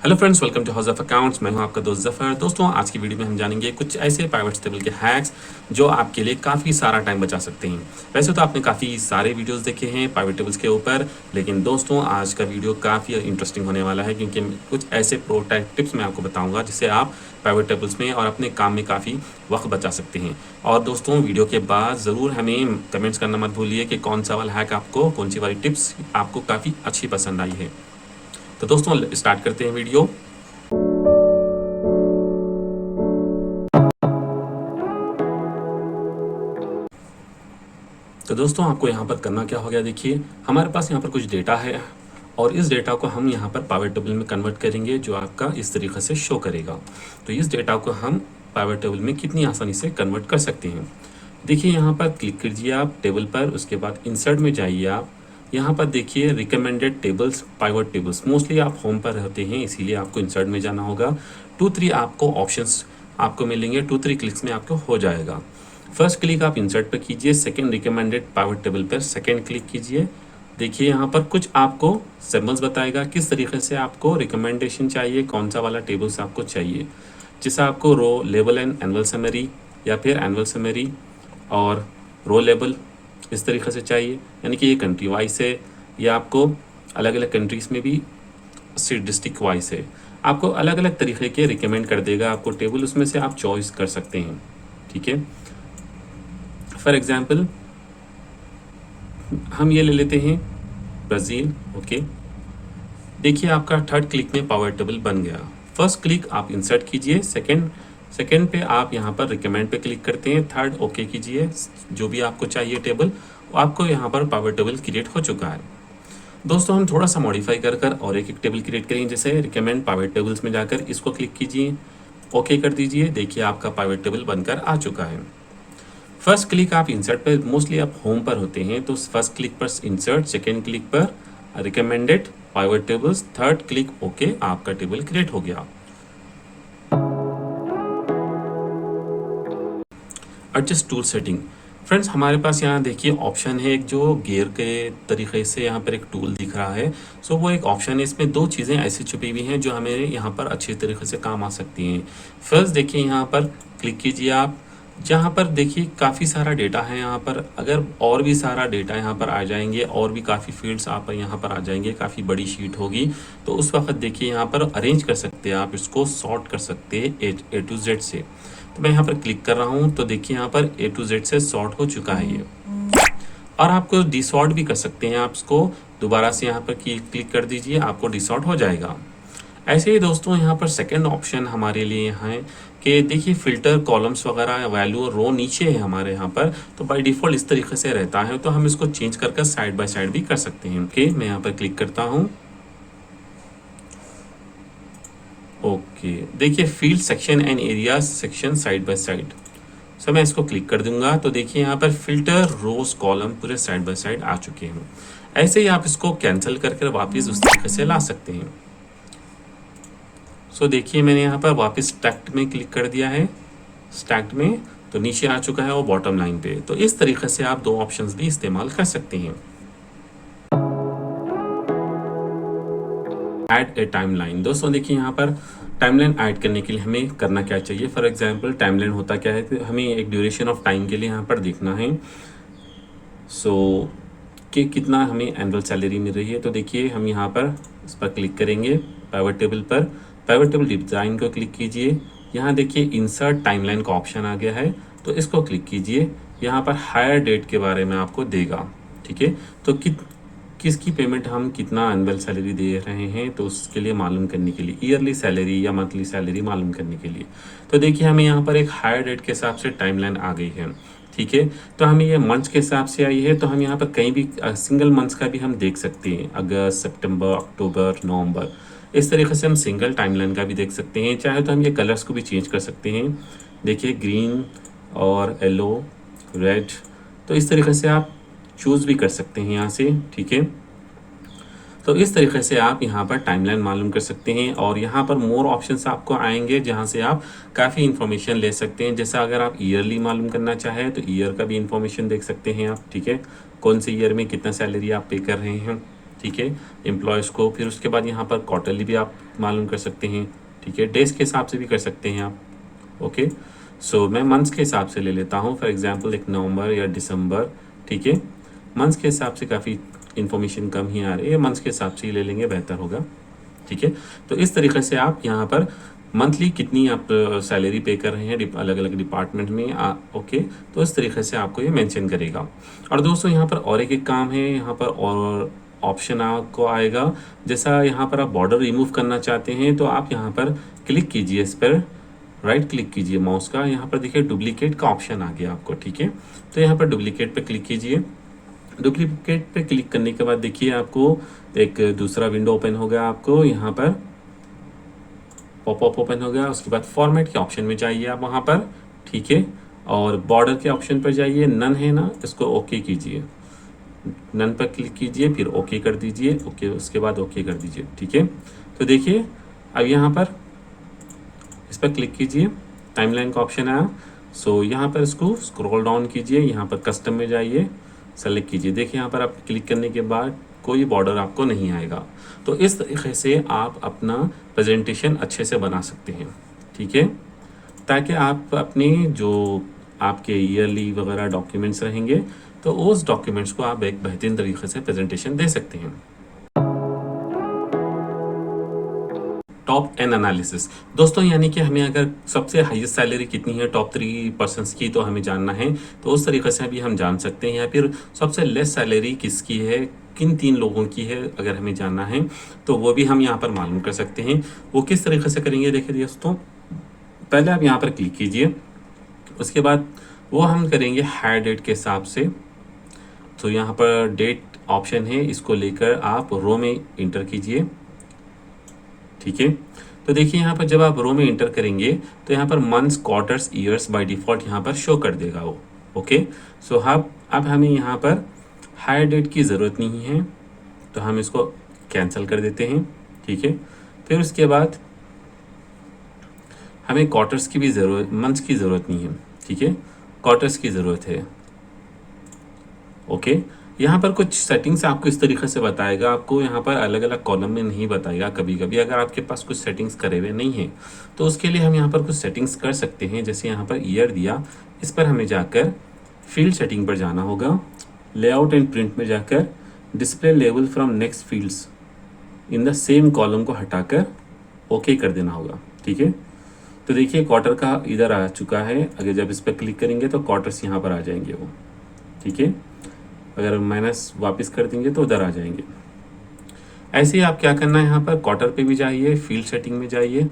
Hello friends, welcome to House of Accounts. मैं हूं आपका दोस्त जफर। दोस्तों, आज की वीडियो में हम जानेंगे कुछ ऐसे पाइवट टेबल के हैक्स जो आपके लिए काफ़ी सारा टाइम बचा सकते हैं। वैसे तो आपने काफ़ी सारे वीडियोस देखे हैं पाइवट टेबल्स के ऊपर, लेकिन दोस्तों आज का वीडियो काफ़ी इंटरेस्टिंग होने वाला है क्योंकि कुछ ऐसे प्रो टिप्स मैं आपको बताऊँगा जिससे आप पाइवट टेबल्स में और अपने काम में काफ़ी वक्त बचा सकते हैं। और दोस्तों, वीडियो के बाद ज़रूर हमें कमेंट्स करना मत भूलिए कि कौन सा वाला हैक आपको, कौन सी वाली टिप्स आपको काफ़ी अच्छी पसंद आई है। तो दोस्तों स्टार्ट करते हैं वीडियो। तो दोस्तों, आपको यहाँ पर करना क्या हो गया, देखिए हमारे पास यहाँ पर कुछ डेटा है और इस डेटा को हम यहाँ पर पाइवट टेबल में कन्वर्ट करेंगे जो आपका इस तरीके से शो करेगा। तो इस डेटा को हम पाइवट टेबल में कितनी आसानी से कन्वर्ट कर सकते हैं। देखिए यहाँ पर क्लिक कीजिए आप टेबल पर, उसके बाद इंसर्ट में जाइए आप। यहाँ पर देखिए recommended tables, pivot tables. Mostly आप होम पर रहते हैं इसीलिए आपको इंसर्ट में जाना होगा। 2-3 आपको ऑप्शंस आपको मिलेंगे, 2-3 क्लिक्स में आपको हो जाएगा। फर्स्ट क्लिक आप इंसर्ट पर कीजिए, सेकंड रिकमेंडेड पाइवट टेबल पर सेकंड क्लिक कीजिए। देखिए यहाँ पर कुछ आपको सिंबल्स बताएगा किस तरीके से आपको रिकमेंडेशन चाहिए, कौन सा वाला टेबल्स आपको चाहिए। जैसा आपको रो लेवल एंड एनुअल समरी या फिर एनुअल समरी और रो लेवल इस तरीके से चाहिए, यानी कि ये कंट्री वाइज है या आपको अलग अलग कंट्रीज़ में भी डिस्ट्रिक्ट वाइज है। आपको अलग अलग तरीके के रिकमेंड कर देगा आपको टेबल, उसमें से आप चॉइस कर सकते हैं। ठीक है, फॉर एग्जाम्पल हम ये ले लेते हैं ब्राज़ील। ओके, देखिए आपका थर्ड क्लिक में पावर टेबल बन गया। फर्स्ट क्लिक आप इंसर्ट कीजिए, सेकंड पे आप यहाँ पर रिकमेंड पे क्लिक करते हैं, थर्ड ओके कीजिए। जो भी आपको चाहिए टेबल, आपको यहाँ पर पावर टेबल क्रिएट हो चुका है। दोस्तों, हम थोड़ा सा मॉडिफाई कर और एक टेबल क्रिएट करेंगे। जैसे रिकमेंड पावर टेबल्स में जाकर इसको क्लिक कीजिए, ओके कर दीजिए। देखिए आपका पावर टेबल बनकर आ चुका है। फर्स्ट क्लिक आप इंसर्ट पर, मोस्टली आप होम पर होते हैं तो फर्स्ट क्लिक पर इंसर्ट, सेकेंड क्लिक पर recommended pivot tables, third click okay, आपका टेबल क्रिएट हो गया। Adjust tool setting. फ्रेंड्स, हमारे पास यहाँ देखिए ऑप्शन है एक, जो गियर के तरीके से यहाँ पर एक टूल दिख रहा है। सो वो एक ऑप्शन है, इसमें दो चीज़ें ऐसी छुपी हुई हैं जो हमें यहाँ पर अच्छे तरीके से काम आ सकती हैं। फर्स्ट देखिए यहाँ पर क्लिक कीजिए आप, जहाँ पर देखिए काफ़ी सारा डेटा है। यहाँ पर अगर और भी सारा डेटा यहाँ पर आ जाएंगे और भी काफ़ी फील्ड्स आप यहाँ पर आ जाएंगे, काफ़ी बड़ी शीट होगी, तो उस वक्त देखिए यहाँ पर अरेंज कर सकते हैं, आप इसको सॉर्ट कर सकते हैं A to Z से। तो मैं यहाँ पर क्लिक कर रहा हूँ तो देखिए यहाँ पर A to Z से सॉर्ट हो चुका है ये। और आपको डिसॉर्ट भी कर सकते हैं, आप इसको दोबारा से यहाँ पर क्लिक कर दीजिए, आपको डिसॉर्ट हो जाएगा। ऐसे ही दोस्तों, यहाँ पर सेकंड ऑप्शन हमारे लिए यहाँ है कि देखिए फिल्टर कॉलम्स वगैरह वैल्यू रो नीचे है हमारे यहाँ पर, तो बाय डिफ़ॉल्ट इस तरीके से रहता है, तो हम इसको चेंज करके साइड बाय साइड भी कर सकते हैं। ओके, मैं यहाँ पर क्लिक करता हूँ। ओके, देखिए field section and area section side by side. So मैं इसको क्लिक कर दूंगा तो देखिए यहाँ पर फिल्टर रोज कॉलम पूरे साइड बाय साइड आ चुके हैं। ऐसे ही आप इसको कैंसिल करके वापस उस तरीके से ला सकते हैं। सो देखिए मैंने यहाँ पर वापस स्टैक्ड में क्लिक कर दिया है, स्टैक्ड में, तो नीचे आ चुका है वो बॉटम लाइन पे। तो इस तरीके से आप दो ऑप्शंस भी इस्तेमाल कर सकते हैं। Add a timeline. दोस्तों देखिए यहाँ पर टाइमलाइन ऐड करने के लिए हमें करना क्या चाहिए। फॉर एग्जांपल टाइमलाइन होता क्या है, तो हमें एक ड्यूरेशन ऑफ टाइम के लिए यहाँ पर देखना है कि कितना हमें एनुअल सैलरी मिल रही है। तो देखिए हम यहाँ पर इस पर क्लिक करेंगे, पाइवट टेबल पर, पाइवट टेबल डिज़ाइन को क्लिक कीजिए। यहाँ देखिए इंसर्ट टाइमलाइन का ऑप्शन आ गया है, तो इसको क्लिक कीजिए। यहाँ पर हायर डेट के बारे में आपको देगा। ठीक है, तो किसकी पेमेंट हम कितना एनुअल सैलरी दे रहे हैं, तो उसके लिए मालूम करने के लिए, ईयरली सैलरी या मंथली सैलरी मालूम करने के लिए। तो देखिए हमें यहाँ पर एक हायर डेट के हिसाब से टाइमलाइन आ गई है। ठीक है, तो हमें ये मंथ्स के हिसाब से आई है, तो हम यहाँ पर कहीं भी सिंगल मंथ्स का भी हम देख सकते हैं, अगस्त, सितंबर, अक्टूबर, नवंबर। इस तरीके से हम सिंगल टाइमलाइन का भी देख सकते हैं। चाहे तो हम ये कलर्स को भी चेंज कर सकते हैं। देखिए ग्रीन और येलो, रेड, तो इस तरीके से आप चूज़ भी कर सकते हैं यहाँ से। ठीक है, तो इस तरीके से आप यहाँ पर टाइमलाइन मालूम कर सकते हैं और यहाँ पर मोर ऑप्शंस आपको आएंगे जहाँ से आप काफ़ी इन्फॉर्मेशन ले सकते हैं। जैसा अगर आप ईयरली मालूम करना चाहें तो ईयर का भी इन्फॉर्मेशन देख सकते हैं आप। ठीक है, कौन से ईयर में कितना सैलरी आप पे कर रहे हैं। ठीक है, एम्प्लॉयज़ को। फिर उसके बाद यहाँ पर क्वार्टरली भी आप मालूम कर सकते हैं, ठीक है, डेज़ के हिसाब से भी कर सकते हैं आप। ओके, सो मैं मंथ्स के हिसाब से ले लेता हूँ, फॉर एग्जांपल एक नवंबर या दिसंबर, ठीक है। मंथ्स के हिसाब से काफ़ी इन्फॉर्मेशन कम ही आ रही है, मंथ्स के हिसाब से ही ले लेंगे, बेहतर होगा, ठीक है। तो इस तरीके से आप यहाँ पर मंथली कितनी आप सैलरी पे कर रहे हैं अलग अलग डिपार्टमेंट में, ओके, तो इस तरीके से आपको ये मेंशन करेगा। और दोस्तों यहाँ पर और एक काम है, यहाँ पर और ऑप्शन आपको आएगा, जैसा यहाँ पर आप बॉर्डर रिमूव करना चाहते हैं तो आप यहाँ पर क्लिक कीजिए, इस पर राइट क्लिक कीजिए माउस का, यहाँ पर देखिए डुप्लीकेट का ऑप्शन आ गया आपको, ठीक है। तो यहाँ पर डुप्लीकेट पे क्लिक कीजिए। डुप्लीकेट पे क्लिक करने के बाद देखिए आपको एक दूसरा विंडो ओपन हो गया, आपको यहाँ पर पॉपअप ओपन हो गया। उसके बाद फॉर्मेट के ऑप्शन में जाइए आप वहाँ पर, ठीक है, और बॉर्डर के ऑप्शन पर जाइए, नन है ना, इसको ओके कीजिए, नन पर क्लिक कीजिए, फिर ओके कर दीजिए, ओके, उसके बाद ओके कर दीजिए, ठीक है। तो देखिए अब यहाँ पर इस पर क्लिक कीजिए, टाइमलाइन का ऑप्शन आया। सो यहाँ पर इसको स्क्रॉल डाउन कीजिए, यहाँ पर कस्टम में जाइए, सेलेक्ट कीजिए। देखिए यहाँ पर आप क्लिक करने के बाद कोई बॉर्डर आपको नहीं आएगा। तो इस तरीके से आप अपना प्रेजेंटेशन अच्छे से बना सकते हैं, ठीक है, ताकि आप अपने जो आपके ईयरली वगैरह डॉक्यूमेंट्स रहेंगे तो उस डॉक्यूमेंट्स को आप एक बेहतरीन तरीके से प्रेजेंटेशन दे सकते हैं। टॉप 10 एनालिसिस दोस्तों, यानी कि हमें अगर सबसे हाईएस्ट सैलरी कितनी है टॉप 3% की तो हमें जानना है, तो उस तरीके से अभी हम जान सकते हैं। या फिर सबसे लेस सैलरी किसकी है, किन 3 लोगों की है, अगर हमें जानना है तो वो भी हम यहाँ पर मालूम कर सकते हैं। वो किस तरीके से करेंगे, देखिए दोस्तों, पहले आप यहाँ पर क्लिक कीजिए, उसके बाद वो हम करेंगे हायर डेट के हिसाब से। तो यहाँ पर डेट ऑप्शन है, इसको लेकर आप रो में इंटर कीजिए, ठीक है। तो देखिए यहाँ पर जब आप रो में इंटर करेंगे तो यहाँ पर months, quarters, years by default यहाँ पर शो कर देगा वो, ओके। सो अब हमें यहाँ पर हायर डेट की ज़रूरत नहीं है, तो हम इसको कैंसिल कर देते हैं, ठीक है। फिर उसके बाद हमें क्वार्टर्स की भी ज़रूरत, मंथ्स की ज़रूरत नहीं है, ठीक है, क्वार्टर्स की ज़रूरत है, ओके। यहाँ पर कुछ सेटिंग्स आपको इस तरीके से बताएगा, आपको यहाँ पर अलग अलग कॉलम में नहीं बताएगा। कभी कभी अगर आपके पास कुछ सेटिंग्स करे हुए नहीं हैं तो उसके लिए हम यहाँ पर कुछ सेटिंग्स कर सकते हैं। जैसे यहाँ पर ईयर दिया, इस पर हमें जाकर फील्ड सेटिंग पर जाना होगा, लेआउट एंड प्रिंट में जाकर display level from next fields in the same column को हटाकर ओके कर देना होगा, ठीक है। तो देखिए क्वार्टर का इधर आ चुका है, अगर जब इस पर क्लिक करेंगे तो क्वार्टर्स यहाँ पर आ जाएंगे वो, ठीक है। अगर माइनस वापस कर देंगे तो उधर आ जाएंगे। ऐसे ही आप क्या करना है, यहाँ पर क्वार्टर पे भी जाइए, फील्ड सेटिंग में जाइए,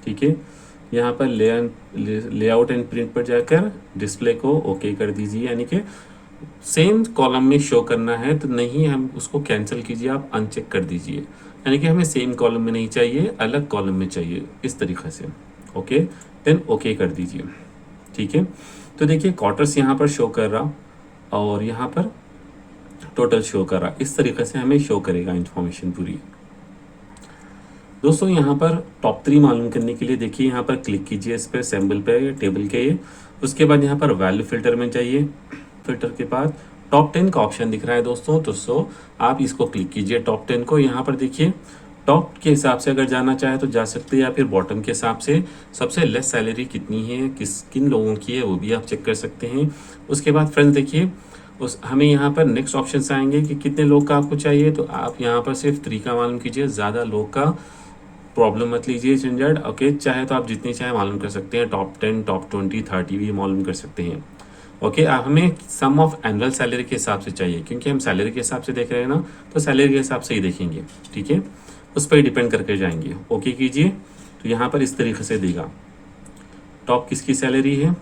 ठीक है। यहाँ पर लेआउट एंड प्रिंट पर जाकर डिस्प्ले को ओके कर दीजिए, यानी कि सेम कॉलम में शो करना है, तो नहीं, हम उसको कैंसिल कीजिए, आप अनचेक कर दीजिए, यानी कि हमें सेम कॉलम में नहीं चाहिए, अलग कॉलम में चाहिए, इस तरीके से, ओके। देन ओके कर दीजिए, ठीक है। तो देखिए क्वार्टर्स यहाँ पर शो कर रहा और यहाँ पर टोटल शो कर रहा, इस तरीके से हमें शो करेगा इंफॉर्मेशन पूरी। दोस्तों यहाँ पर टॉप 3 मालूम करने के लिए देखिए यहाँ पर क्लिक कीजिए, इस पर सैम्पल पे, टेबल के ये। उसके बाद यहाँ पर वैल्यू फिल्टर में जाइए, फिल्टर के बाद टॉप 10 का ऑप्शन दिख रहा है दोस्तों, तो आप इसको क्लिक कीजिए टॉप 10 को। यहाँ पर देखिए टॉप के हिसाब से अगर जाना चाहे तो जा सकते हैं, या फिर बॉटम के हिसाब से सबसे लेस सैलरी कितनी है, किन लोगों की है, वो भी आप चेक कर सकते हैं। उसके बाद फ्रेंड्स देखिए हमें यहाँ पर नेक्स्ट ऑप्शन आएंगे कि कितने लोग का आपको चाहिए, तो आप यहाँ पर सिर्फ 3 का मालूम कीजिए, ज़्यादा लोग का प्रॉब्लम मत लीजिए झंझट, ओके। चाहे तो आप जितनी चाहे मालूम कर सकते हैं, टॉप 10, टॉप 20, 30 भी मालूम कर सकते हैं, ओके। हमें सम ऑफ एनुअल सैलरी के हिसाब से चाहिए, क्योंकि हम सैलरी के हिसाब से देख रहे हैं ना, तो सैलरी के हिसाब से ही देखेंगे, ठीक है, उस पर ही डिपेंड करके जाएंगे, ओके कीजिए। तो यहाँ पर इस तरीके से देगा टॉप किसकी सैलरी है,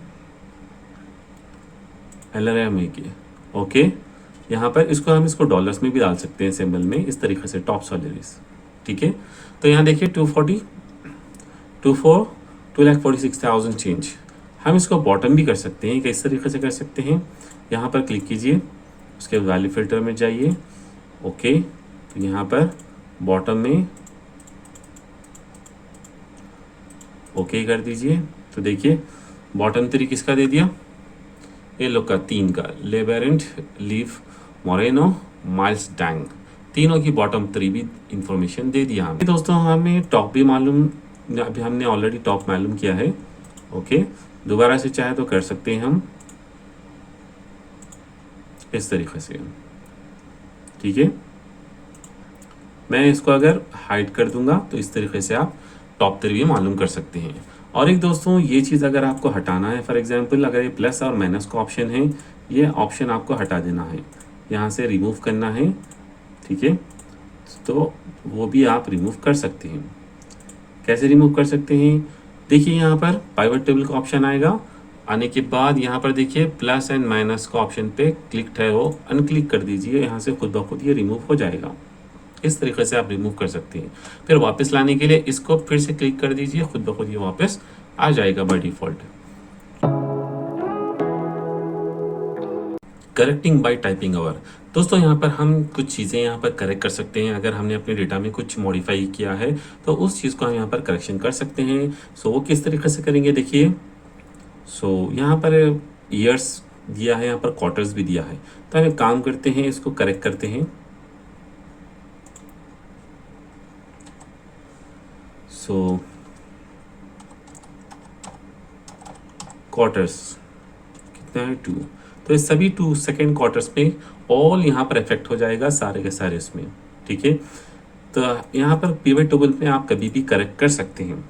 LRM की, ओके। यहाँ पर इसको डॉलर्स में भी डाल सकते हैं, सिंबल में, इस तरीके से टॉप सैलरीज, ठीक है। तो यहाँ देखिए 2,46,000 चेंज। हम इसको बॉटम भी कर सकते हैं, किस तरीके से कर सकते हैं, यहाँ पर क्लिक कीजिए, उसके वैल्यू फिल्टर में जाइए, ओके। तो यहाँ पर बॉटम में ओके कर दीजिए। तो देखिए बॉटम 3 किसका दे दिया, ये लोग का 3 का, लेबरेंट, लीव, मोरेनो, माइल्स डैंग, तीनों की बॉटम 3 भी इंफॉर्मेशन दे दिया हमें। दोस्तों हमें टॉप भी मालूम, अभी हमने ऑलरेडी टॉप मालूम किया है। ओके, दोबारा से चाहे तो कर सकते हैं हम इस तरीके से। ठीक है, मैं इसको अगर हाइड कर दूंगा तो इस तरीके से आप टॉप 3 भी मालूम कर सकते हैं। और एक दोस्तों ये चीज़ अगर आपको हटाना है, फॉर एग्जांपल अगर ये प्लस और माइनस का ऑप्शन है, ये ऑप्शन आपको हटा देना है, यहाँ से रिमूव करना है। ठीक है, तो वो भी आप रिमूव कर सकते हैं। कैसे रिमूव कर सकते हैं, देखिए यहाँ पर पाइवट टेबल का ऑप्शन आएगा, आने के बाद यहाँ पर देखिए प्लस एंड माइनस का ऑप्शन पे क्लिक है, वो अनक्लिक कर दीजिए, यहाँ से खुद ब खुद ये रिमूव हो जाएगा। इस तरीके से आप रिमूव कर सकते हैं। फिर वापस लाने के लिए इसको फिर से क्लिक कर दीजिए, खुद ब खुद ये वापस आ जाएगा by default. Correcting bye typing over, दोस्तों यहाँ पर हम कुछ चीज़ें यहाँ पर करेक्ट कर सकते हैं। अगर हमने अपने डेटा में कुछ मॉडिफाई किया है तो उस चीज़ को हम यहाँ पर करेक्शन कर सकते हैं। सो वो किस तरीके से करेंगे, देखिए। सो यहाँ पर ईयर्स दिया है, यहाँ पर क्वार्टर्स भी दिया है, तो हम एक काम करते हैं, इसको करेक्ट करते हैं। सो क्वार्टर्स कितना है 2, तो इस सभी 2 सेकेंड क्वार्टर्स में ऑल यहाँ पर इफेक्ट हो जाएगा, सारे के सारे इसमें। ठीक है, तो यहाँ पर पिवट टेबल में आप कभी भी करेक्ट कर सकते हैं।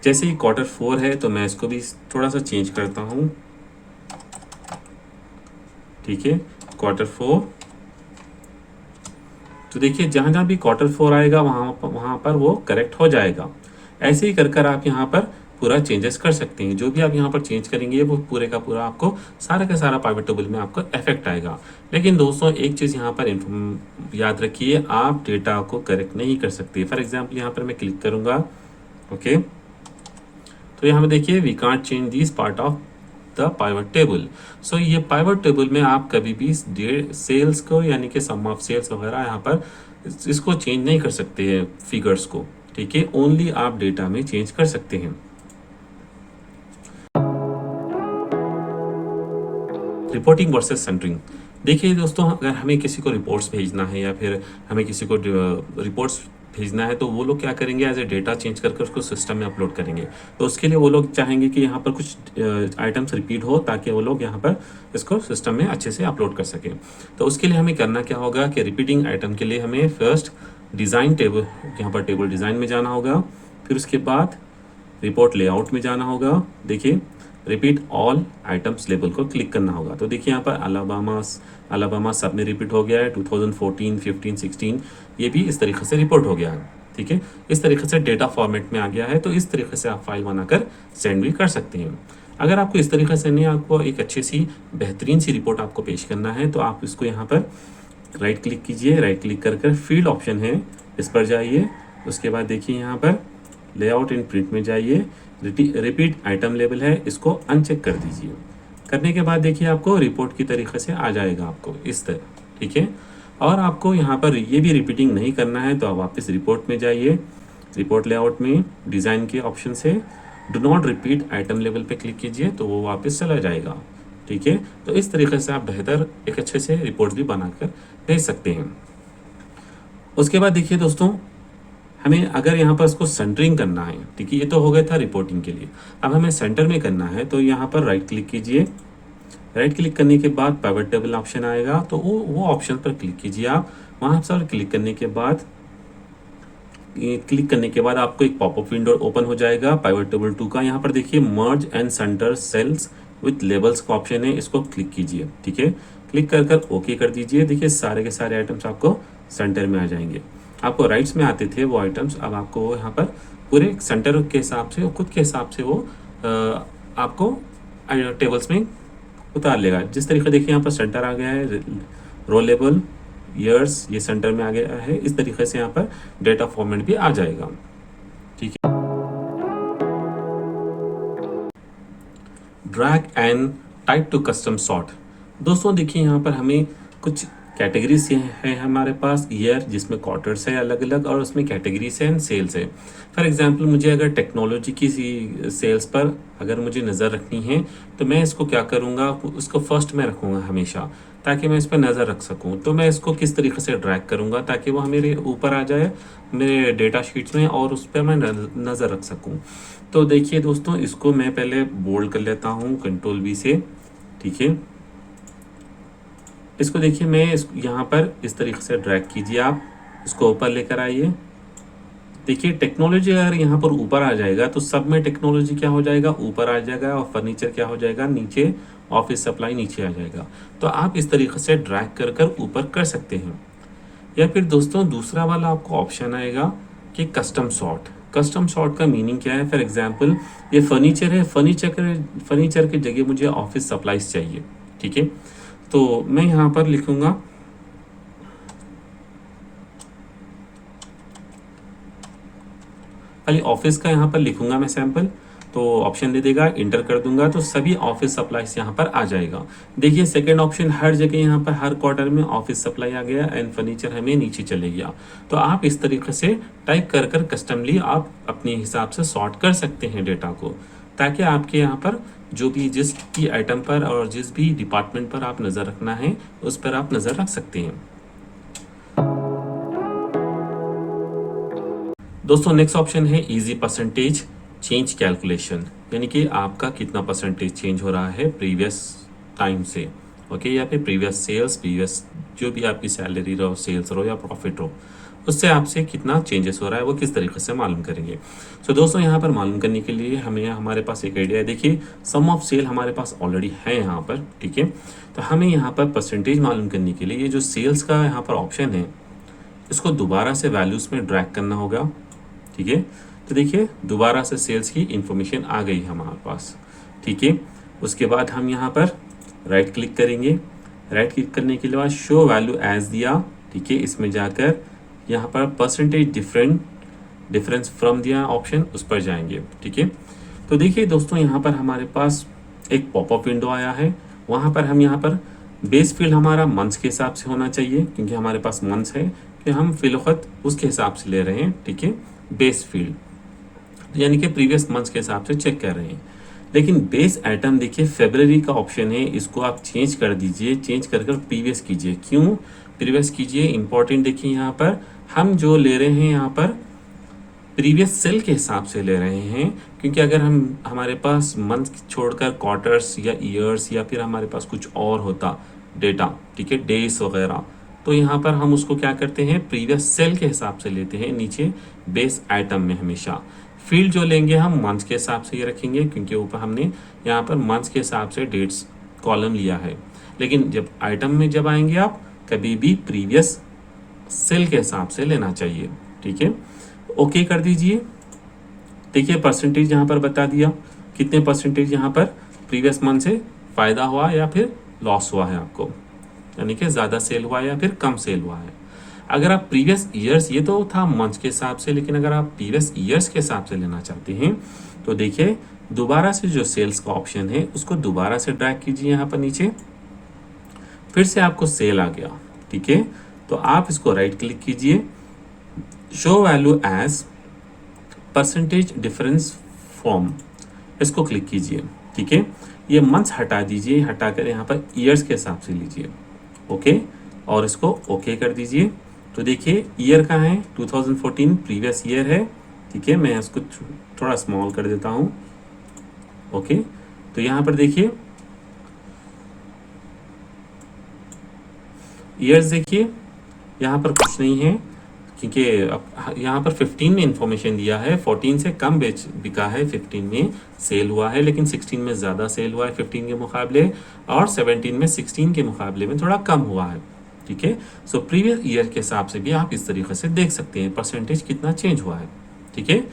जैसे ही क्वार्टर 4 है तो मैं इसको भी थोड़ा सा चेंज करता हूँ। ठीक है, क्वार्टर 4, तो देखिए जहाँ जहाँ भी क्वार्टर 4 आएगा वहाँ पर वो करेक्ट हो जाएगा। ऐसे ही कर कर आप यहाँ पर पूरा चेंजेस कर सकते हैं। जो भी आप यहाँ पर चेंज करेंगे वो पूरे का पूरा आपको सारा का सारा पाइवट टेबल में आपको इफेक्ट आएगा। लेकिन दोस्तों एक चीज़ यहाँ पर याद रखिए, आप डेटा को करेक्ट नहीं कर सकते। फॉर एग्जाम्पल यहाँ पर मैं क्लिक करूँगा, ओके, तो यहाँ पर देखिए we can't change this part of the pivot table. So ये पाइवट टेबल में आप कभी भी सेल्स को यानी कि सम ऑफ सेल्स वगैरह यहाँ पर इसको चेंज नहीं कर सकते हैं, फिगर्स को। ठीक है, ओनली आप डेटा में चेंज कर सकते हैं। रिपोर्टिंग वर्सेस सेंटरिंग, देखिए दोस्तों अगर हमें किसी को रिपोर्ट्स भेजना है या फिर हमें किसी को रिपोर्ट्स भेजना है तो वो लोग क्या करेंगे, एज ए डेटा चेंज करके उसको सिस्टम में अपलोड करेंगे। तो उसके लिए वो लोग चाहेंगे कि यहाँ पर कुछ आइटम्स रिपीट हो ताकि वो लोग यहाँ पर इसको सिस्टम में अच्छे से अपलोड कर सकें। तो उसके लिए हमें करना क्या होगा कि रिपीटिंग आइटम के लिए हमें फर्स्ट डिज़ाइन टेबल, यहाँ पर टेबल डिज़ाइन में जाना होगा, फिर उसके बाद रिपोर्ट लेआउट में जाना होगा। देखिए रिपीट ऑल आइटम्स लेबल को क्लिक करना होगा। तो देखिए यहाँ पर अलाबामा सब में रिपीट हो गया है, 2014, 15, 16 ये भी इस तरीके से रिपोर्ट हो गया है। ठीक है, इस तरीके से डेटा फॉर्मेट में आ गया है। तो इस तरीके से आप फाइल बनाकर सेंड भी कर सकते हैं। अगर आपको इस तरीके से नहीं, आपको एक अच्छी सी बेहतरीन सी रिपोर्ट आपको पेश करना है तो आप इसको यहाँ पर राइट क्लिक कीजिए, राइट क्लिक कर फील्ड ऑप्शन है इस पर जाइए। उसके बाद देखिए यहाँ पर लेआउट इन प्रिंट में जाइए, रिपीट आइटम लेबल है, इसको अनचेक कर दीजिए। करने के बाद देखिए आपको रिपोर्ट की तरीके से आ जाएगा आपको इस तरह। ठीक है, और आपको यहाँ पर ये भी रिपीटिंग नहीं करना है तो आप वापस रिपोर्ट में जाइए, रिपोर्ट लेआउट में डिज़ाइन के ऑप्शन से do not repeat item level पे क्लिक कीजिए तो वो वापस चला जाएगा। ठीक है, तो इस तरीके से आप बेहतर एक अच्छे से रिपोर्ट भी बनाकर भेज सकते हैं। उसके बाद देखिए दोस्तों हमें अगर यहाँ पर इसको सेंटरिंग करना है, ठीक है, ये तो हो गया था रिपोर्टिंग के लिए। अब हमें सेंटर में करना है तो यहाँ पर राइट क्लिक कीजिए, राइट क्लिक करने के बाद पाइवट टेबल ऑप्शन आएगा तो वो ऑप्शन पर क्लिक कीजिए आप। वहाँ पर क्लिक करने के बाद आपको एक पॉपअप विंडो ओपन हो जाएगा पाइवट टेबल 2 का। यहाँ पर देखिए मर्ज and centre sales with labels का ऑप्शन है, इसको क्लिक कीजिए। ठीक है, क्लिक कर ओके कर दीजिए। देखिए सारे के सारे आइटम्स आपको सेंटर में आ जाएंगे। आपको राइट्स में आते थे वो आइटम्स, अब आपको यहाँ पर पूरे सेंटर के हिसाब से, खुद के हिसाब से वो आपको टेबल्स में उतार लेगा। जिस तरीके देखिए यहाँ पर सेंटर आ गया है, रो लेबल ईयर्स ये सेंटर में आ गया है, इस तरीके से यहाँ पर डेटा फॉर्मेट भी आ जाएगा। ठीक है, drag and type two custom sort, दोस्तों देखिए यहाँ पर हमें कुछ कैटेगरीज है हमारे पास ईयर जिसमें क्वार्टर्स है अलग अलग और उसमें कैटेगरीज है एंड सेल्स है। फॉर एग्जांपल मुझे अगर टेक्नोलॉजी की सेल्स पर अगर मुझे नज़र रखनी है तो मैं इसको क्या करूँगा, उसको फर्स्ट में रखूँगा हमेशा, ताकि मैं इस पर नज़र रख सकूँ। तो मैं इसको किस तरीके से ड्रैग करूँगा ताकि वो मेरे ऊपर आ जाए मेरे डेटा शीट्स में और उस पर मैं नज़र रख सकूँ। तो देखिए दोस्तों, इसको मैं पहले बोल्ड कर लेता हूँ कंट्रोल वी से, ठीक है। इसको देखिए मैं यहाँ पर इस तरीके से ड्रैग कीजिए, आप इसको ऊपर लेकर आइए। देखिए टेक्नोलॉजी अगर यहाँ पर ऊपर आ जाएगा तो सब में टेक्नोलॉजी क्या हो जाएगा, ऊपर आ जाएगा, और फर्नीचर क्या हो जाएगा, नीचे, ऑफिस सप्लाई नीचे आ जाएगा। तो आप इस तरीके से ड्रैग कर कर ऊपर कर सकते हैं। या फिर दोस्तों दूसरा वाला आपको ऑप्शन आएगा कि कस्टम सॉर्ट। कस्टम सॉर्ट का मीनिंग क्या है, फॉर एग्जांपल ये फर्नीचर है, फर्नीचर की जगह मुझे ऑफिस सप्लाईज चाहिए, ठीक है। तो मैं यहाँ पर लिखूंगा खाली ऑफिस का, यहाँ पर लिखूंगा मैं सैंपल, तो ऑप्शन दे देगा, इंटर कर दूंगा तो सभी ऑफिस सप्लाईज यहाँ पर आ जाएगा। देखिए सेकंड ऑप्शन हर जगह यहाँ पर हर क्वार्टर में ऑफिस सप्लाई आ गया एंड फर्नीचर हमें नीचे चले गया। तो आप इस तरीके से टाइप कर कर कस्टमली आप अपने हिसाब से सॉर्ट कर सकते हैं डेटा को, ताकि आपके यहाँ पर जो भी जिस भी आइटम पर और जिस भी डिपार्टमेंट पर आप नज़र रखना है उस पर आप नज़र रख सकते हैं। दोस्तों नेक्स्ट ऑप्शन है इजी परसेंटेज चेंज कैलकुलेशन, यानी कि आपका कितना परसेंटेज चेंज हो रहा है प्रीवियस टाइम से, ओके, या फिर प्रीवियस सेल्स, प्रीवियस जो भी आपकी सैलरी रहो, सेल्स रहो या प्रॉफिट रहो, उससे आपसे कितना चेंजेस हो रहा है वो किस तरीके से मालूम करेंगे। सो दोस्तों यहाँ पर मालूम करने के लिए हमें हमारे पास एक आइडिया है। देखिए सम ऑफ सेल हमारे पास ऑलरेडी है यहाँ पर, ठीक है। तो हमें यहाँ पर परसेंटेज मालूम करने के लिए ये जो सेल्स का यहाँ पर ऑप्शन है इसको दोबारा से वैल्यूज़ में ड्रैग करना होगा, ठीक है। तो देखिए दोबारा से सेल्स की इंफॉर्मेशन आ गई हमारे पास, ठीक है। उसके बाद हम यहाँ पर राइट क्लिक करेंगे। राइट क्लिक करने के बाद शो वैल्यू एज दिया, ठीक है, इसमें जाकर यहाँ पर परसेंटेज डिफरेंस फ्रॉम दिया ऑप्शन, उस पर जाएंगे, ठीक है। तो देखिए दोस्तों यहाँ पर हमारे पास एक पॉपअप विंडो आया है। वहाँ पर हम यहाँ पर बेस फील्ड हमारा मंथ्स के हिसाब से होना चाहिए, क्योंकि हमारे पास मंथ्स है कि हम फिलवक्त उसके हिसाब से ले रहे हैं, ठीक है। बेस फील्ड यानी कि प्रीवियस मंथ्स के हिसाब से चेक कर रहे हैं। लेकिन बेस आइटम देखिए फरवरी का ऑप्शन है, इसको आप चेंज कर दीजिए, चेंज कर कर प्रीवियस कीजिए। क्यों प्रीवियस कीजिए, इंपॉर्टेंट देखिए यहाँ पर हम जो ले रहे हैं यहाँ पर प्रीवियस सेल के हिसाब से ले रहे हैं, क्योंकि अगर हम हमारे पास मंथ छोड़कर क्वार्टर्स या ईयर्स या फिर हमारे पास कुछ और होता डेटा, ठीक है, डेज वगैरह, तो यहाँ पर हम उसको क्या करते हैं प्रीवियस सेल के हिसाब से लेते हैं नीचे बेस आइटम में। हमेशा फील्ड जो लेंगे हम मंथ्स के हिसाब से ये रखेंगे, क्योंकि ऊपर हमने यहाँ पर मंथ्स के हिसाब से डेट्स कॉलम लिया है। लेकिन जब आइटम में जब आएंगे आप कभी भी प्रीवियस सेल के हिसाब से लेना चाहिए, ठीक है। ओके कर दीजिए। देखिए परसेंटेज यहाँ पर बता दिया कितने परसेंटेज यहाँ पर प्रीवियस मंथ से फ़ायदा हुआ या फिर लॉस हुआ है आपको, यानी कि ज़्यादा सेल हुआ है या फिर कम सेल हुआ है। अगर आप प्रीवियस ईयर्स, ये तो था मंथ्स के हिसाब से, लेकिन अगर आप प्रीवियस ईयर्स के हिसाब से लेना चाहते हैं तो देखिए दोबारा से जो सेल्स का ऑप्शन है उसको दोबारा से ड्रैग कीजिए यहाँ पर नीचे, फिर से आपको सेल आ गया, ठीक है। तो आप इसको राइट क्लिक कीजिए, show value as percentage difference form, इसको क्लिक कीजिए, ठीक है। ये मंथ्स हटा दीजिए, हटाकर यहाँ पर ईयर्स के हिसाब से लीजिए, ओके, और इसको ओके कर दीजिए। तो देखिए ईयर का है 2014 प्रीवियस ईयर है, ठीक है। मैं इसको थोड़ा स्मॉल कर देता हूँ, ओके। तो यहाँ पर देखिए ईयर्स, देखिए यहाँ पर कुछ नहीं है, क्योंकि अब यहाँ पर 15 में इंफॉर्मेशन दिया है, 14 से कम बिका है, 15 में सेल हुआ है, लेकिन 16 में ज़्यादा सेल हुआ है 15 के मुकाबले, और 17 में 16 के मुकाबले में थोड़ा कम हुआ है, ठीक है। सो प्रीवियस ईयर के हिसाब से भी आप इस तरीके से देख सकते हैं परसेंटेज कितना चेंज हुआ है, ठीक है।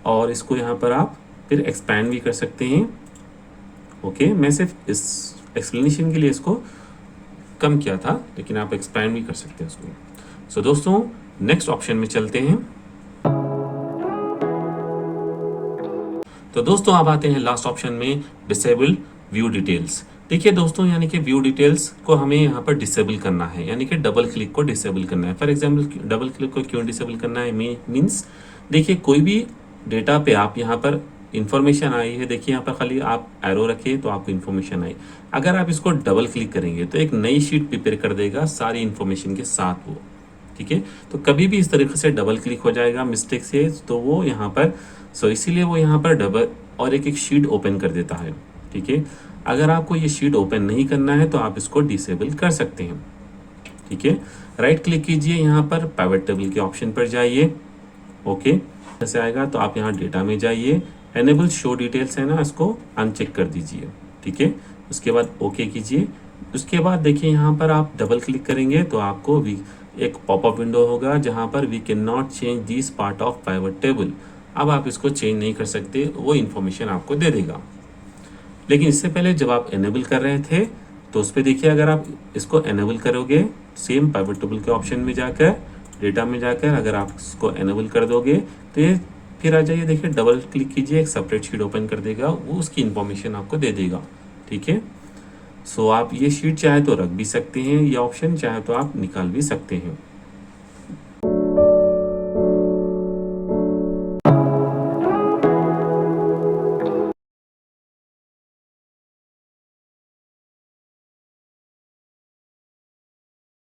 और इसको यहाँ पर आप फिर एक्सपैंड भी कर सकते हैं, ओके। मैं सिर्फ इस एक्सप्लेनेशन के लिए इसको कम किया था, लेकिन आप एक्सपैंड भी कर सकते हैं इसको। सो दोस्तों नेक्स्ट ऑप्शन में चलते हैं। तो दोस्तों अब आते हैं लास्ट ऑप्शन में, डिसेबल व्यू डिटेल्स। देखिए दोस्तों, यानी कि व्यू डिटेल्स को हमें यहाँ पर डिसेबल करना है, यानी कि डबल क्लिक को डिसेबल करना है। फॉर एग्जांपल डबल क्लिक को क्यों डिसेबल करना है, मीन्स देखिए कोई भी डेटा पे आप यहाँ पर इंफॉर्मेशन आई है, देखिए यहाँ पर खाली आप एरो रखे तो आपको इन्फॉर्मेशन आई। अगर आप इसको डबल क्लिक करेंगे तो एक नई शीट प्रिपेयर कर देगा सारी इन्फॉर्मेशन के साथ वो, ठीक है। तो कभी भी इस तरीके से डबल क्लिक हो जाएगा मिस्टेक से तो वो यहाँ पर, सो इसीलिए वो यहाँ पर डबल और एक शीट ओपन कर देता है, ठीक है। अगर आपको ये शीट ओपन नहीं करना है तो आप इसको डिसेबल कर सकते हैं, ठीक है। राइट क्लिक कीजिए, यहाँ पर पाइवट टेबल के ऑप्शन पर जाइए, ओके। ऐसे आएगा तो आप यहाँ डेटा में जाइए, एनेबल शो डिटेल्स है ना, इसको अनचेक कर दीजिए, ठीक है। उसके बाद ओके कीजिए। उसके बाद देखिए यहाँ पर आप डबल क्लिक करेंगे तो आपको एक पॉपअप विंडो होगा जहाँ पर we can not change this part of pivot table. अब आप इसको चेंज नहीं कर सकते, वो इन्फॉर्मेशन आपको दे देगा। लेकिन इससे पहले जब आप एनेबल कर रहे थे तो उस पर देखिए, अगर आप इसको एनेबल करोगे सेम पाइवट टेबल के ऑप्शन में जाकर, डेटा में जाकर अगर आप इसको एनेबल कर दोगे तो ये फिर आ जाइए, देखिए डबल क्लिक कीजिए, एक सेपरेट शीट ओपन कर देगा, वो उसकी इन्फॉर्मेशन आपको दे देगा, ठीक है। सो आप ये शीट चाहे तो रख भी सकते हैं, ये ऑप्शन चाहे तो आप निकाल भी सकते हैं।